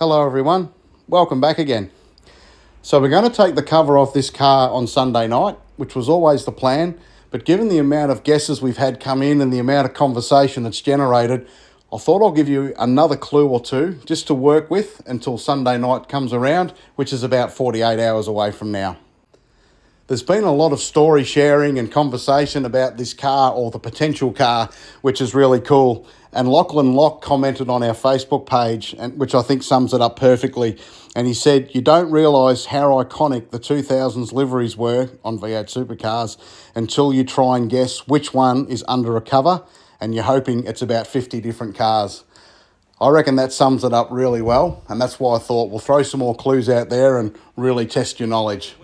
Hello everyone, welcome back again. So we're going to take the cover off this car on Sunday night, which was always the plan, but given the amount of guesses we've had come in and the amount of conversation that's generated, I thought I'll give you another clue or two just to work with until Sunday night comes around, which is about 48 hours away from now. There's been a lot of story sharing and conversation about this car or the potential car, which is really cool. And Lachlan Locke commented on our Facebook page, which I think sums it up perfectly. And he said, "You don't realise how iconic the 2000s liveries were on V8 Supercars until you try and guess which one is under a cover, and you're hoping it's about 50 different cars." I reckon that sums it up really well, and that's why I thought we'll throw some more clues out there and really test your knowledge.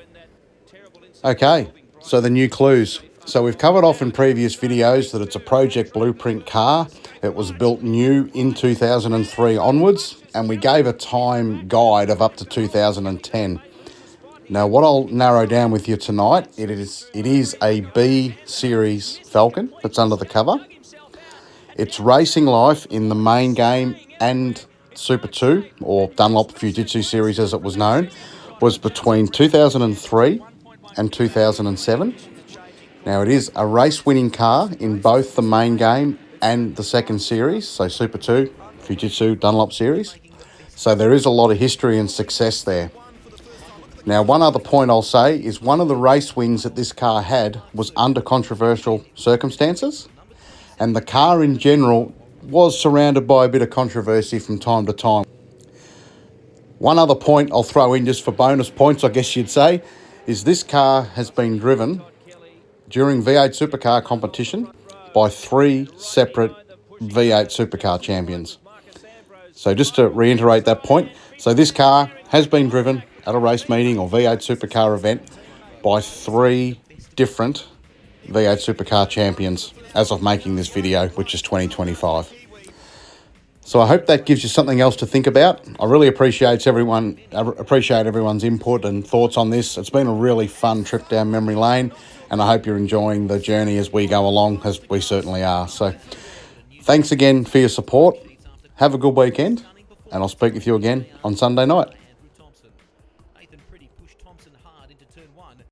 Okay, so the new clues. So we've covered off in previous videos that it's a project blueprint car. It was built new in 2003 onwards, and we gave a time guide of up to 2010. Now, what I'll narrow down with you tonight, it is a B series Falcon that's under the cover. Its racing life in the main game and Super 2, or Dunlop Fujitsu series as it was known, was between 2003 and 2007. Now, it is a race-winning car in both the main game and the second series, so Super 2, Fujitsu, Dunlop series. So there is a lot of history and success there. Now, one other point I'll say is one of the race wins that this car had was under controversial circumstances, and the car in general was surrounded by a bit of controversy from time to time. One other point I'll throw in just for bonus points, I guess you'd say, is this car has been driven during V8 Supercar competition by 3 separate V8 Supercar champions. So just to reiterate that point, so this car has been driven at a race meeting or V8 Supercar event by 3 different V8 Supercar champions as of making this video, which is 2025. So I hope that gives you something else to think about. I really appreciate everyone's input and thoughts on this. It's been a really fun trip down memory lane, and I hope you're enjoying the journey as we go along, as we certainly are. So thanks again for your support. Have a good weekend, and I'll speak with you again on Sunday night.